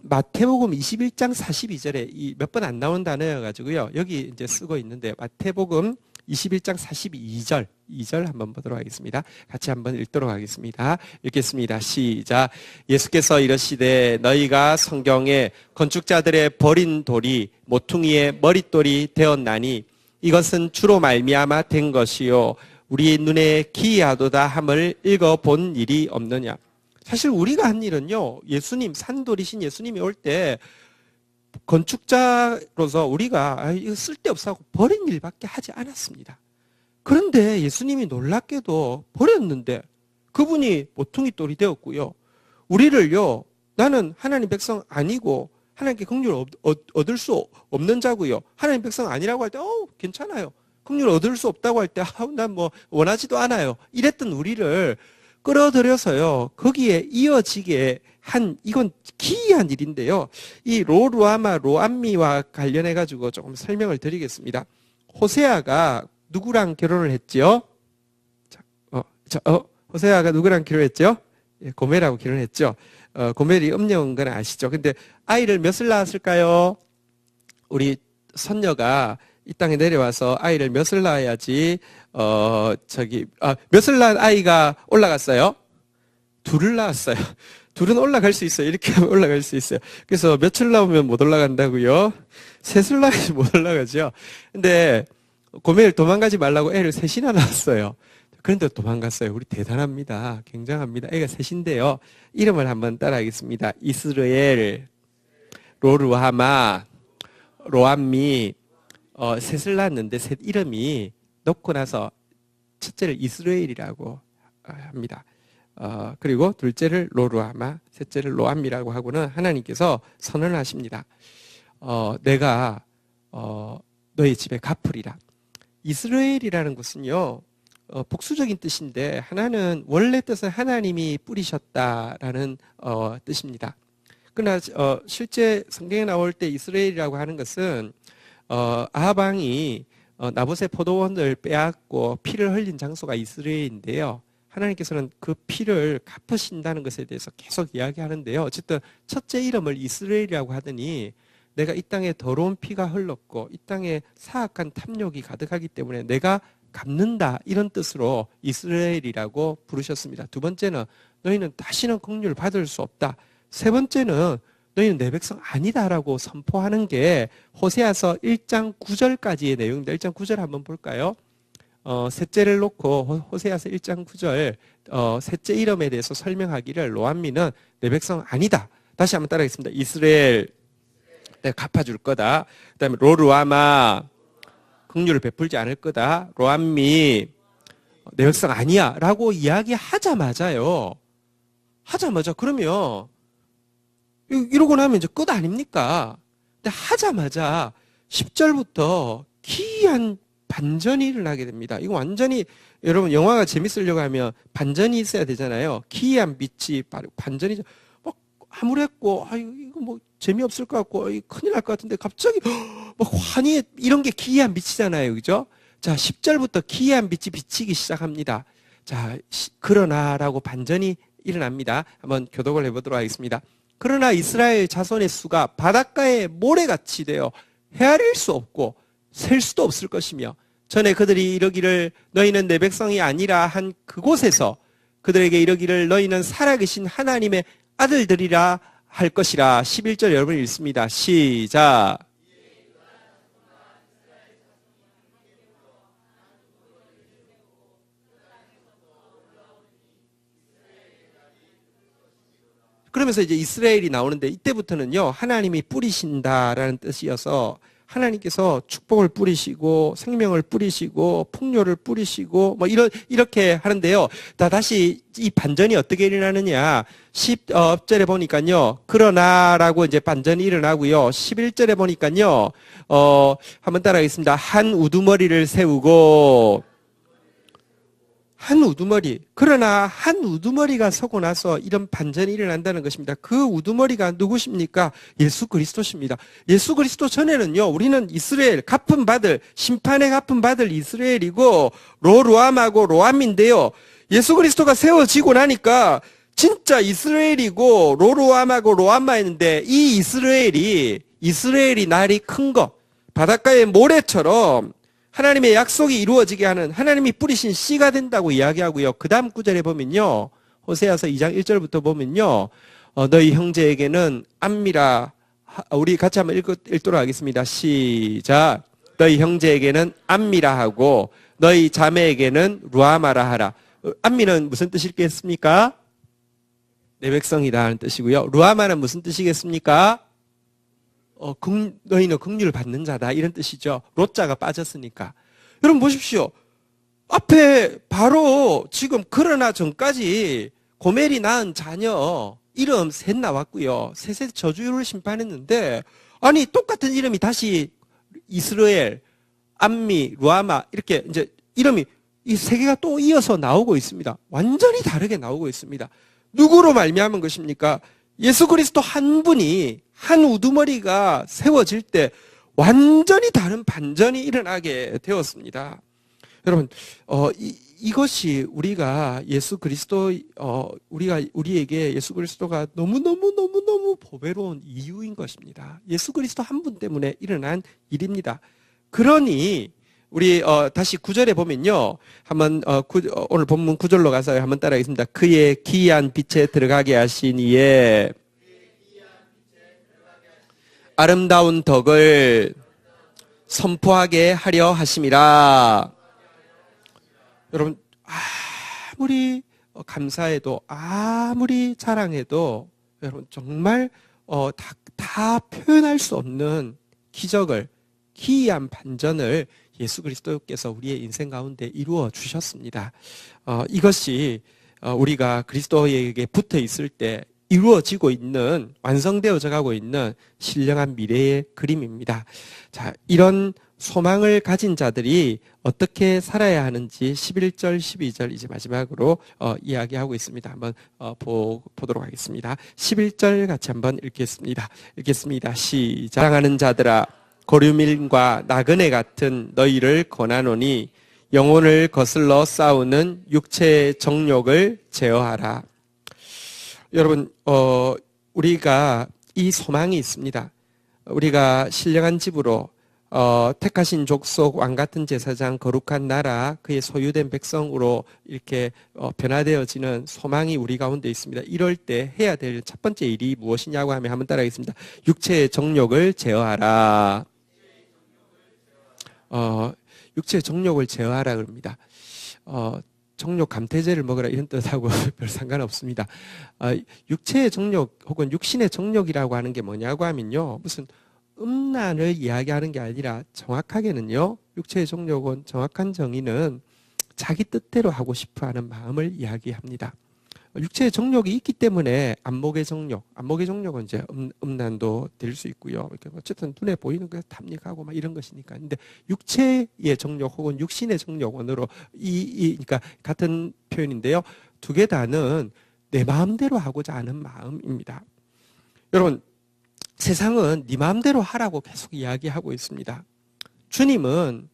A: 마태복음 21장 42절에 몇 번 안 나온 단어여가지고요. 여기 이제 쓰고 있는데 마태복음 21장 42절 2절 한번 보도록 하겠습니다. 같이 한번 읽도록 하겠습니다. 읽겠습니다. 시작. 예수께서 이르시되 너희가 성경에 건축자들의 버린 돌이 모퉁이의 머릿돌이 되었나니 이것은 주로 말미암아 된 것이요 우리 눈에 기이하도다 함을 읽어본 일이 없느냐. 사실 우리가 한 일은요, 예수님 산돌이신 예수님이 올 때 건축자로서 우리가 이거 쓸데없어 하고 버린 일밖에 하지 않았습니다. 그런데 예수님이 놀랍게도 버렸는데 그분이 모퉁이 돌이 되었고요. 우리를요, 나는 하나님 백성 아니고 하나님께 긍휼을 얻을 수 없는 자고요. 하나님 백성 아니라고 할 때 괜찮아요. 긍휼을 얻을 수 없다고 할 때 난 뭐 원하지도 않아요. 이랬던 우리를 끌어들여서요. 거기에 이어지게 한 이건 기이한 일인데요. 이 로루아마 로암미와 관련해 가지고 조금 설명을 드리겠습니다. 호세아가 누구랑 결혼을 했지요? 호세아가 누구랑 결혼했죠? 고멜하고 결혼했죠. 고멜이 음녀인 건 아시죠? 근데 아이를 몇을 낳았을까요? 우리 선녀가 이 땅에 내려와서 아이를 몇을 낳아야지 몇을 낳은 아이가 올라갔어요? 둘을 낳았어요. 둘은 올라갈 수 있어요. 이렇게 하면 올라갈 수 있어요. 그래서 몇을 낳으면 못 올라간다고요? 셋을 낳아야지 못 올라가죠. 근데 고멜 도망가지 말라고 애를 셋이나 낳았어요. 그런데 도망갔어요. 우리 대단합니다. 굉장합니다. 애가 셋인데요. 이름을 한번 따라하겠습니다. 이스라엘, 로루하마, 로암미, 셋을 낳았는데 셋 이름이 놓고 나서 첫째를 이스라엘이라고 합니다. 그리고 둘째를 로루아마, 셋째를 로암미라고 하고는 하나님께서 선언을 하십니다. 내가 너희 집에 갚으리라. 이스라엘이라는 것은요, 복수적인 뜻인데 하나는 원래 뜻은 하나님이 뿌리셨다라는 뜻입니다. 그러나 실제 성경에 나올 때 이스라엘이라고 하는 것은 아합왕이 나봇의 포도원을 빼앗고 피를 흘린 장소가 이스라엘인데요. 하나님께서는 그 피를 갚으신다는 것에 대해서 계속 이야기하는데요. 어쨌든 첫째 이름을 이스라엘이라고 하더니 내가 이 땅에 더러운 피가 흘렀고 이 땅에 사악한 탐욕이 가득하기 때문에 내가 갚는다 이런 뜻으로 이스라엘이라고 부르셨습니다. 두 번째는 너희는 다시는 긍휼을 받을 수 없다. 세 번째는 너희는 내 백성 아니다라고 선포하는 게 호세아서 1장 9절까지의 내용입니다. 1장 9절 한번 볼까요? 셋째를 놓고 호세아서 1장 9절 셋째 이름에 대해서 설명하기를 로암미는 내 백성 아니다. 다시 한번 따라하겠습니다. 이스라엘 내가 갚아줄 거다. 그 다음에 로루아마 긍휼을 베풀지 않을 거다. 로암미 내 백성 아니야 라고 이야기하자마자요. 하자마자 그러면 이러고 나면 이제 끝 아닙니까? 근데 하자마자 10절부터 기이한 반전이 일어나게 됩니다. 이거 완전히 여러분 영화가 재밌으려고 하면 반전이 있어야 되잖아요. 기이한 빛이 반전이죠. 막 암울했고 이거 뭐 재미없을 것 같고 큰일 날 것 같은데 갑자기 막 환희 이런 게 기이한 빛이잖아요. 그죠? 자, 10절부터 기이한 빛이 비치기 시작합니다. 자, 그러나라고 반전이 일어납니다. 한번 교독을 해보도록 하겠습니다. 그러나 이스라엘 자손의 수가 바닷가의 모래같이 되어 헤아릴 수 없고 셀 수도 없을 것이며 전에 그들이 이러기를 너희는 내 백성이 아니라 한 그곳에서 그들에게 이러기를 너희는 살아계신 하나님의 아들들이라 할 것이라. 11절 여러분 읽습니다. 시작. 그러면서 이제 이스라엘이 나오는데 이때부터는요 하나님이 뿌리신다라는 뜻이어서 하나님께서 축복을 뿌리시고 생명을 뿌리시고 풍요를 뿌리시고 뭐 이렇게 하는데요. 다시 이 반전이 어떻게 일어나느냐. 10절에 보니까요. 그러나라고 이제 반전이 일어나고요. 11절에 보니까요. 한번 따라하겠습니다. 한 우두머리를 세우고 한 우두머리. 그러나 한 우두머리가 서고 나서 이런 반전이 일어난다는 것입니다. 그 우두머리가 누구십니까? 예수 그리스도십니다. 예수 그리스도 전에는요, 우리는 이스라엘, 심판에 갚은 받을 이스라엘이고, 로루암하고 로암인데요. 예수 그리스도가 세워지고 나니까, 진짜 이스라엘이고, 로루암하고 로암마였는데, 이 이스라엘이 날이 큰 거, 바닷가의 모래처럼, 하나님의 약속이 이루어지게 하는 하나님이 뿌리신 씨가 된다고 이야기하고요. 그 다음 구절에 보면요. 호세아서 2장 1절부터 보면요. 너희 형제에게는 암미라. 우리 같이 한번 읽도록 하겠습니다. 시작. 너희 형제에게는 암미라 하고 너희 자매에게는 루아마라 하라. 암미는 무슨 뜻이겠습니까? 내 백성이다 하는 뜻이고요. 루아마는 무슨 뜻이겠습니까? 너희는 긍휼을 받는 자다 이런 뜻이죠. 로자가 빠졌으니까. 여러분 보십시오. 앞에 바로 지금 그러나 전까지 고멜이 낳은 자녀 이름 셋 나왔고요. 셋의 저주를 심판했는데 아니 똑같은 이름이 다시 이스라엘, 암미, 루아마 이렇게 이제 이름이 이 세 개가 또 이어서 나오고 있습니다. 완전히 다르게 나오고 있습니다. 누구로 말미암은 것입니까? 예수 그리스도 한 분이 한 우두머리가 세워질 때 완전히 다른 반전이 일어나게 되었습니다. 여러분, 이것이 우리가 예수 그리스도, 우리에게 예수 그리스도가 너무너무 보배로운 이유인 것입니다. 예수 그리스도 한 분 때문에 일어난 일입니다. 그러니, 우리, 다시 9절에 보면요. 한번, 오늘 본문 9절로 가서 한번 따라하겠습니다. 그의 기이한 빛에 들어가게 하신 이에 아름다운 덕을 선포하게 하려 하심이라. 여러분, 아무리 감사해도, 아무리 자랑해도, 여러분, 정말, 다 표현할 수 없는 기적을, 기이한 반전을 예수 그리스도께서 우리의 인생 가운데 이루어 주셨습니다. 이것이 우리가 그리스도에게 붙어 있을 때 이루어지고 있는, 완성되어져 가고 있는 신령한 미래의 그림입니다. 자, 이런 소망을 가진 자들이 어떻게 살아야 하는지 11절, 12절 이제 마지막으로 이야기하고 있습니다. 한번 보도록 하겠습니다. 11절 같이 한번 읽겠습니다. 시작. 사랑하는 자들아, 고류밀과 나그네 같은 너희를 권하노니 영혼을 거슬러 싸우는 육체의 정욕을 제어하라. 여러분, 우리가 이 소망이 있습니다. 우리가 신령한 집으로, 택하신 족속, 왕같은 제사장, 거룩한 나라, 그의 소유된 백성으로 이렇게 변화되어지는 소망이 우리 가운데 있습니다. 이럴 때 해야 될 첫 번째 일이 무엇이냐고 하면 한번 따라하겠습니다. 육체의 정욕을 제어하라. 육체의 정욕을 제어하라 그럽니다. 정욕 감퇴제를 먹으라 이런 뜻하고 별 상관없습니다. 육체의 정욕 혹은 육신의 정욕이라고 하는 게 뭐냐고 하면요. 무슨 음란을 이야기하는 게 아니라 정확하게는요. 육체의 정욕은 정확한 정의는 자기 뜻대로 하고 싶어하는 마음을 이야기합니다. 육체의 정욕이 있기 때문에 안목의 정욕은 이제 음란도 될 수 있고요. 어쨌든 눈에 보이는 게 탐닉하고 막 이런 것이니까. 근데 육체의 정욕 혹은 육신의 정욕원으로 그러니까 같은 표현인데요. 두 개 다는 내 마음대로 하고자 하는 마음입니다. 여러분, 세상은 네 마음대로 하라고 계속 이야기하고 있습니다. 주님은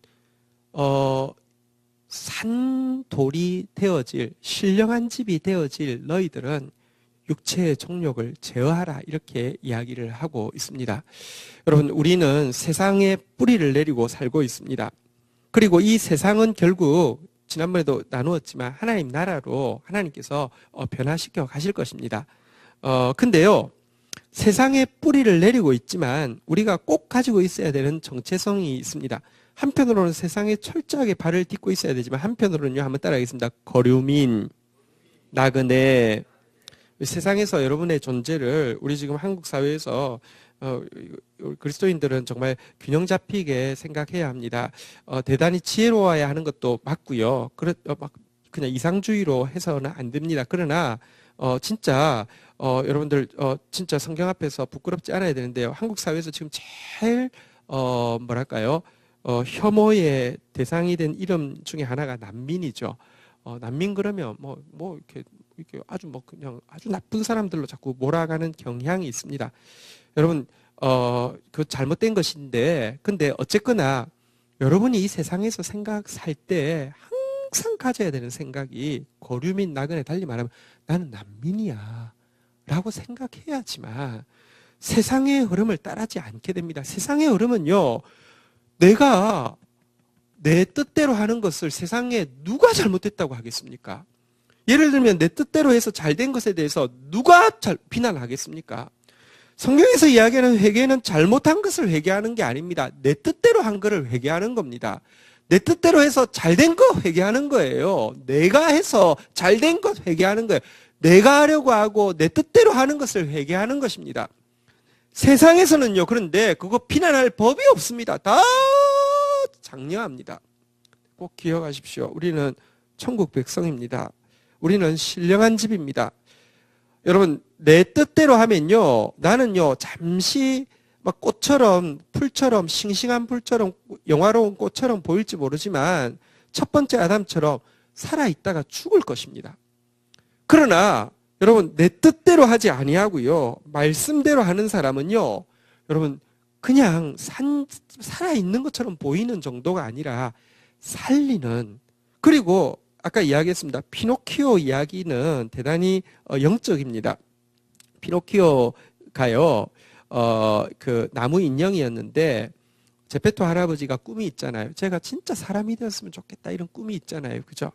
A: 산돌이 되어질, 신령한 집이 되어질 너희들은 육체의 정욕을 제어하라 이렇게 이야기를 하고 있습니다. 여러분, 우리는 세상에 뿌리를 내리고 살고 있습니다. 그리고 이 세상은 결국 지난번에도 나누었지만 하나님 나라로 하나님께서 변화시켜 가실 것입니다. 근데요, 세상에 뿌리를 내리고 있지만 우리가 꼭 가지고 있어야 되는 정체성이 있습니다. 한편으로는 세상에 철저하게 발을 딛고 있어야 되지만 한편으로는요, 한번 따라하겠습니다. 거류민, 나그네. 세상에서 여러분의 존재를 우리 지금 한국 사회에서 그리스도인들은 정말 균형 잡히게 생각해야 합니다. 대단히 지혜로워야 하는 것도 맞고요. 막 그냥 이상주의로 해서는 안 됩니다. 그러나 진짜 여러분들 진짜 성경 앞에서 부끄럽지 않아야 되는데요. 한국 사회에서 지금 제일 뭐랄까요? 혐오의 대상이 된 이름 중에 하나가 난민이죠. 난민 그러면 이렇게 아주 그냥 아주 나쁜 사람들로 자꾸 몰아가는 경향이 있습니다. 여러분, 그 잘못된 것인데, 근데 어쨌거나 여러분이 이 세상에서 살 때 항상 가져야 되는 생각이 거류 및 나그네 달리 말하면 나는 난민이야 라고 생각해야지만 세상의 흐름을 따르지 않게 됩니다. 세상의 흐름은요, 내가 내 뜻대로 하는 것을 세상에 누가 잘못했다고 하겠습니까? 예를 들면 내 뜻대로 해서 잘된 것에 대해서 누가 비난하겠습니까? 성경에서 이야기하는 회개는 잘못한 것을 회개하는 게 아닙니다. 내 뜻대로 한 것을 회개하는 겁니다. 내 뜻대로 해서 잘된 거 회개하는 거예요. 내가 해서 잘된 것 회개하는 거예요. 내가 하려고 하고 내 뜻대로 하는 것을 회개하는 것입니다. 세상에서는요, 그런데 그거 비난할 법이 없습니다. 다 장려합니다. 꼭 기억하십시오. 우리는 천국 백성입니다. 우리는 신령한 집입니다. 여러분, 내 뜻대로 하면요, 나는요, 잠시 막 꽃처럼, 풀처럼, 싱싱한 풀처럼, 영화로운 꽃처럼 보일지 모르지만 첫 번째 아담처럼 살아있다가 죽을 것입니다. 그러나 여러분, 내 뜻대로 하지 아니하고요, 말씀대로 하는 사람은요, 여러분, 그냥 살아있는 것처럼 보이는 정도가 아니라 살리는, 그리고 아까 이야기했습니다. 피노키오 이야기는 대단히 영적입니다. 피노키오가요, 그 나무 인형이었는데 제페토 할아버지가 꿈이 있잖아요. 제가 진짜 사람이 되었으면 좋겠다 이런 꿈이 있잖아요. 그죠?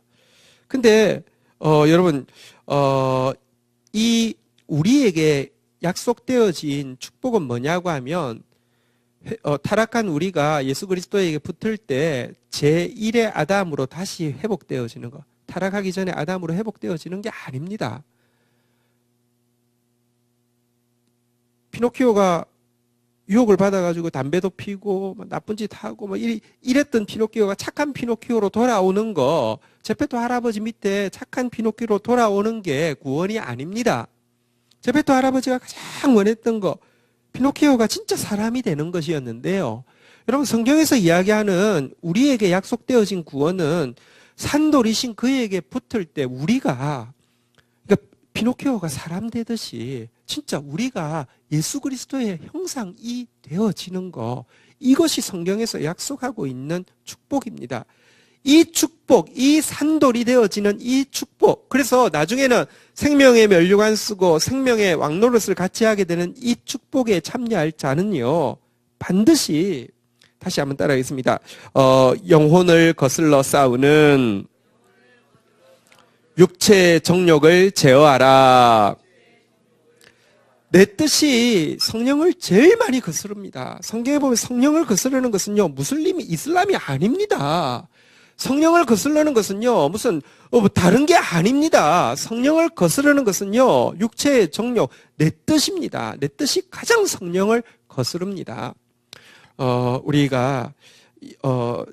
A: 근데 여러분, 이 우리에게 약속되어진 축복은 뭐냐고 하면, 타락한 우리가 예수 그리스도에게 붙을 때 제1의 아담으로 다시 회복되어지는 것. 타락하기 전에 아담으로 회복되어지는 게 아닙니다. 피노키오가 유혹을 받아가지고 담배도 피고 나쁜 짓 하고 이랬던 피노키오가 착한 피노키오로 돌아오는 거, 제페토 할아버지 밑에 착한 피노키오로 돌아오는 게 구원이 아닙니다. 제페토 할아버지가 가장 원했던 거, 피노키오가 진짜 사람이 되는 것이었는데요. 여러분, 성경에서 이야기하는 우리에게 약속되어진 구원은 산돌이신 그에게 붙을 때 우리가, 그러니까 피노키오가 사람 되듯이 진짜 우리가 예수 그리스도의 형상이 되어지는 거, 이것이 성경에서 약속하고 있는 축복입니다. 이 축복, 이 산돌이 되어지는 이 축복, 그래서 나중에는 생명의 면류관 쓰고 생명의 왕노릇을 같이 하게 되는 이 축복에 참여할 자는요, 반드시, 다시 한번 따라하겠습니다. 영혼을 거슬러 싸우는 육체의 정욕을 제어하라. 내 뜻이 성령을 제일 많이 거스릅니다. 성경에 보면 성령을 거스르는 것은요, 무슬림이, 이슬람이 아닙니다. 성령을 거스르는 것은요, 무슨 다른 게 아닙니다. 성령을 거스르는 것은요, 육체의 정욕, 내 뜻입니다. 내 뜻이 가장 성령을 거스릅니다. 우리가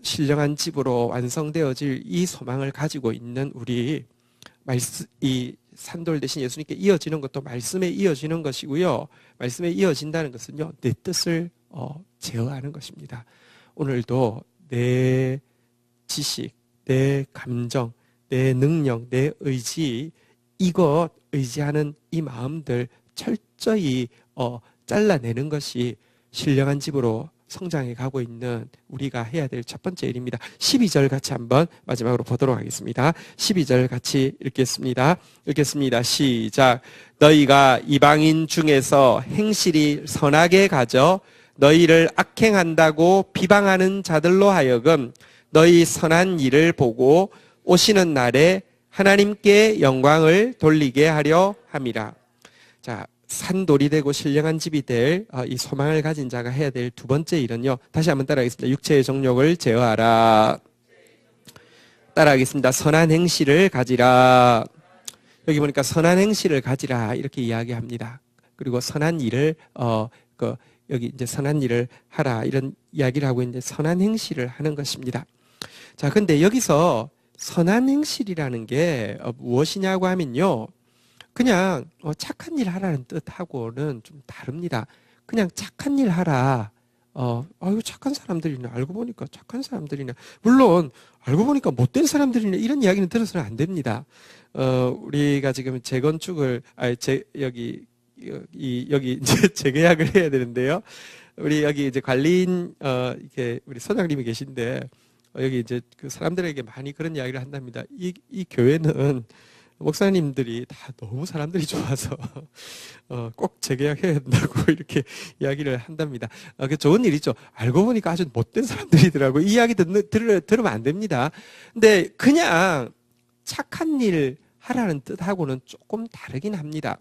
A: 신령한 집으로 완성되어질 이 소망을 가지고 있는 우리, 이 산돌 대신 예수님께 이어지는 것도 말씀에 이어지는 것이고요. 말씀에 이어진다는 것은요, 내 뜻을 제어하는 것입니다. 오늘도 내 지식, 내 감정, 내 능력, 내 의지, 이것 의지하는 이 마음들 철저히 잘라내는 것이 신령한 집으로 성장해 가고 있는 우리가 해야 될 첫 번째 일입니다. 12절 같이 한번 마지막으로 보도록 하겠습니다. 12절 같이 읽겠습니다. 시작. 너희가 이방인 중에서 행실이 선하게 가져 너희를 악행한다고 비방하는 자들로 하여금 너희 선한 일을 보고 오시는 날에 하나님께 영광을 돌리게 하려 함이라. 자, 산돌이 되고 신령한 집이 될 이 소망을 가진 자가 해야 될 두 번째 일은요, 다시 한번 따라하겠습니다. 육체의 정욕을 제어하라. 따라하겠습니다. 선한 행실을 가지라. 여기 보니까 선한 행실을 가지라 이렇게 이야기합니다. 그리고 선한 일을 여기 이제 선한 일을 하라 이런 이야기를 하고 있는데 선한 행실을 하는 것입니다. 자, 근데 여기서 선한 행실이라는 게 무엇이냐고 하면요. 그냥 착한 일 하라는 뜻하고는 좀 다릅니다. 그냥 착한 일 하라. 아유, 착한 사람들이네. 알고 보니까 착한 사람들이네. 물론, 알고 보니까 못된 사람들이네. 이런 이야기는 들어서는 안 됩니다. 우리가 지금 재건축을, 여기 이제 재계약을 해야 되는데요. 우리 여기 이제 관리인, 이렇게 우리 소장님이 계신데, 여기 이제 그 사람들에게 많이 그런 이야기를 한답니다. 이 교회는 목사님들이 다 너무 사람들이 좋아서 꼭 재계약해야 된다고 이렇게 이야기를 한답니다. 그 좋은 일이죠. 알고 보니까 아주 못된 사람들이더라고요. 이 이야기 들으면 안 됩니다. 근데 그냥 착한 일 하라는 뜻하고는 조금 다르긴 합니다.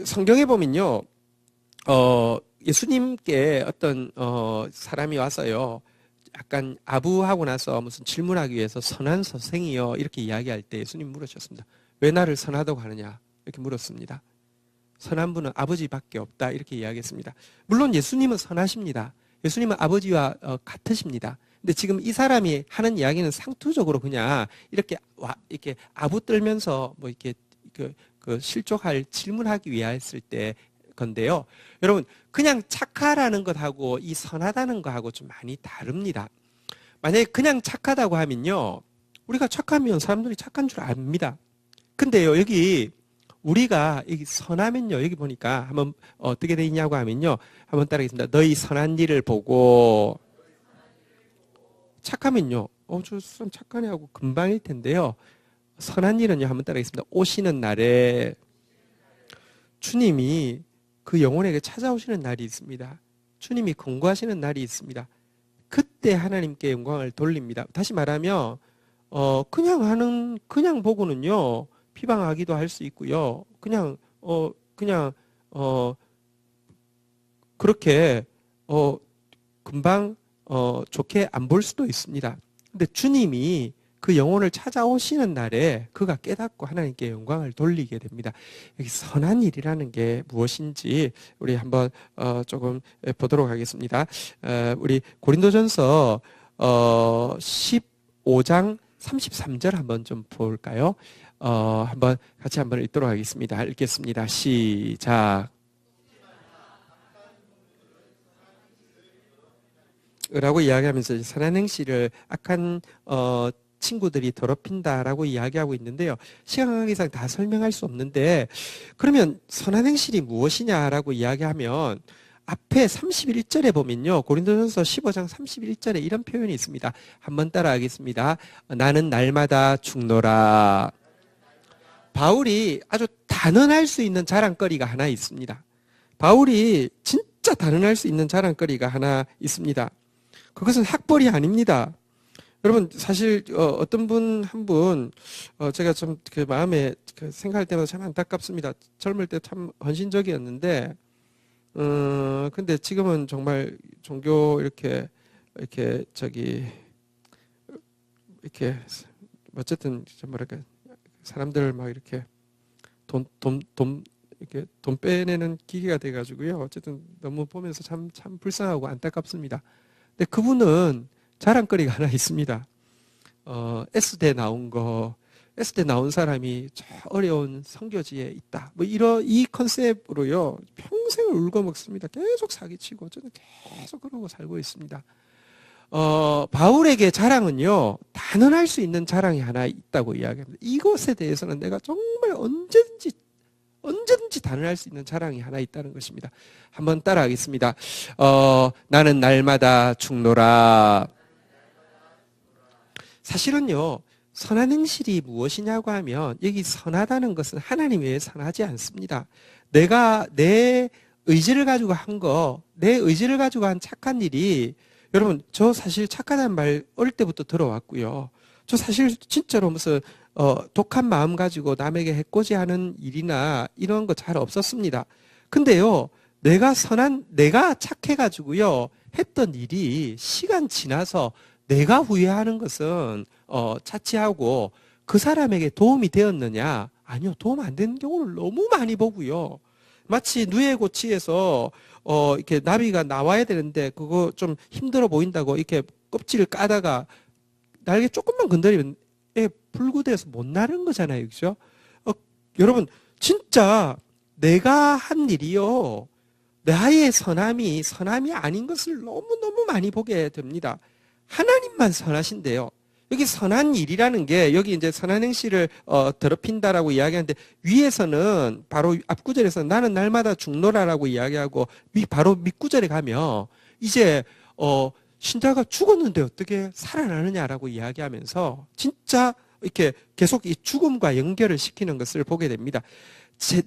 A: 성경에 보면요. 예수님께 어떤 사람이 와서요. 약간 아부하고 나서 무슨 질문하기 위해서 선한 선생이요 이렇게 이야기할 때 예수님 물으셨습니다. 왜 나를 선하다고 하느냐 이렇게 물었습니다. 선한 분은 아버지밖에 없다 이렇게 이야기했습니다. 물론 예수님은 선하십니다. 예수님은 아버지와 같으십니다. 근데 지금 이 사람이 하는 이야기는 상투적으로 그냥 이렇게 아부 떨면서 뭐 이렇게 그 실족할 질문하기 위하였을 때 건데요. 여러분 그냥 착하라는 것하고 이 선하다는 것하고 좀 많이 다릅니다. 만약에 그냥 착하다고 하면요. 우리가 착하면 사람들이 착한 줄 압니다. 근데요. 여기 우리가 여기 선하면요. 여기 보니까 한번 어떻게 돼 있냐고 하면요. 한번 따라하겠습니다. 너희 선한 일을 보고 착하면요. 저 사람 착하네 하고 금방일 텐데요. 선한 일은요. 한번 따라하겠습니다. 오시는 날에 주님이 그 영혼에게 찾아오시는 날이 있습니다. 주님이 권고하시는 날이 있습니다. 그때 하나님께 영광을 돌립니다. 다시 말하면 그냥 보고는요 비방하기도 할 수 있고요. 그렇게 금방 좋게 안 볼 수도 있습니다. 근데 주님이 그 영혼을 찾아오시는 날에 그가 깨닫고 하나님께 영광을 돌리게 됩니다. 여기 선한 일이라는 게 무엇인지 우리 한번 조금 보도록 하겠습니다. 우리 고린도전서 15장 33절 한번 좀 볼까요? 한번 같이 한번 읽도록 하겠습니다. 읽겠습니다. 시작. 라고 이야기하면서 선한 행실을 악한 친구들이 더럽힌다라고 이야기하고 있는데요. 시간 관계상 다 설명할 수 없는데 그러면 선한 행실이 무엇이냐라고 이야기하면 앞에 31절에 보면요. 고린도전서 15장 31절에 이런 표현이 있습니다. 한번 따라하겠습니다. 나는 날마다 죽노라. 바울이 아주 단언할 수 있는 자랑거리가 하나 있습니다. 바울이 진짜 단언할 수 있는 자랑거리가 하나 있습니다. 그것은 학벌이 아닙니다. 여러분 사실 어떤 분 한 분 제가 좀 그 마음에 생각할 때마다 참 안타깝습니다. 젊을 때 참 헌신적이었는데 근데 지금은 정말 종교 이렇게 어쨌든 뭐랄까 사람들 막 이렇게 이렇게 돈 빼내는 기계가 돼가지고요. 어쨌든 너무 보면서 참 불쌍하고 안타깝습니다. 근데 그분은 자랑거리가 하나 있습니다. S대 나온 사람이 저 어려운 선교지에 있다. 뭐 이 컨셉으로요. 평생을 울고 먹습니다. 계속 사기치고 저는 계속 그러고 살고 있습니다. 바울에게 자랑은요. 단언할 수 있는 자랑이 하나 있다고 이야기합니다. 이것에 대해서는 내가 정말 언제든지 단언할 수 있는 자랑이 하나 있다는 것입니다. 한번 따라하겠습니다. 나는 날마다 죽노라. 사실은요. 선한 행실이 무엇이냐고 하면 여기 선하다는 것은 하나님 외에 선하지 않습니다. 내가 내 의지를 가지고 내 의지를 가지고 한 착한 일이 여러분 저 사실 착하다는 말 어릴 때부터 들어왔고요. 저 사실 진짜로 무슨 독한 마음 가지고 남에게 해코지하는 일이나 이런 거 잘 없었습니다. 근데요. 내가 착해가지고요. 했던 일이 시간 지나서 내가 후회하는 것은 차치하고 그 사람에게 도움이 되었느냐? 아니요. 도움 안 되는 경우를 너무 많이 보고요. 마치 누에고치에서 이렇게 나비가 나와야 되는데 그거 좀 힘들어 보인다고 이렇게 껍질을 까다가 날개 조금만 건드리면 불구돼서 못 나는 거잖아요. 그죠? 여러분, 진짜 내가 한 일이요. 나의 선함이 아닌 것을 너무너무 많이 보게 됩니다. 하나님만 선하신데요. 여기 선한 일이라는 게 여기 이제 선한 행실을 더럽힌다라고 이야기하는데 위에서는 바로 앞구절에서 나는 날마다 죽노라라고 이야기하고 바로 밑구절에 가면 이제 신자가 죽었는데 어떻게 살아나느냐라고 이야기하면서 진짜 이렇게 계속 이 죽음과 연결을 시키는 것을 보게 됩니다.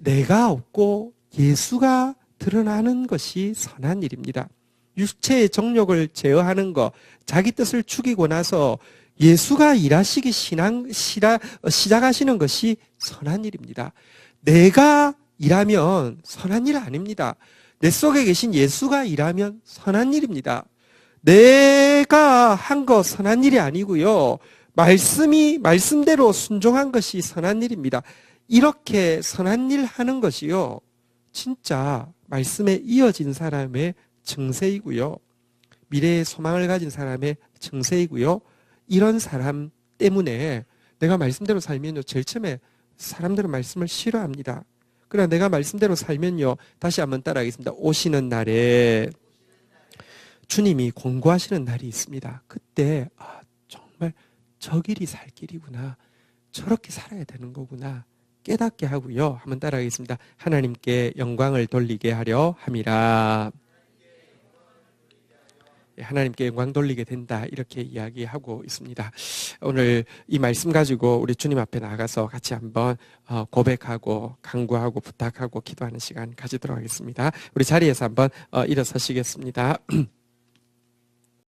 A: 내가 없고 예수가 드러나는 것이 선한 일입니다. 육체의 정욕을 제어하는 것, 자기 뜻을 죽이고 나서 예수가 일하시기 시작하시는 것이 선한 일입니다. 내가 일하면 선한 일 아닙니다. 내 속에 계신 예수가 일하면 선한 일입니다. 내가 한 거 선한 일이 아니고요. 말씀대로 순종한 것이 선한 일입니다. 이렇게 선한 일 하는 것이요. 진짜 말씀에 이어진 사람의 증세이고요. 미래의 소망을 가진 사람의 증세이고요. 이런 사람 때문에 내가 말씀대로 살면요. 제일 처음에 사람들은 말씀을 싫어합니다. 그러나 내가 말씀대로 살면요. 다시 한번 따라하겠습니다. 오시는 날에 주님이 공고하시는 날이 있습니다. 그때 정말 저 길이 살 길이구나. 저렇게 살아야 되는 거구나. 깨닫게 하고요. 한번 따라하겠습니다. 하나님께 영광을 돌리게 하려 함이라. 하나님께 영광 돌리게 된다 이렇게 이야기하고 있습니다. 오늘 이 말씀 가지고 우리 주님 앞에 나가서 같이 한번 고백하고 간구하고 부탁하고 기도하는 시간 가지도록 하겠습니다. 우리 자리에서 한번 일어서시겠습니다.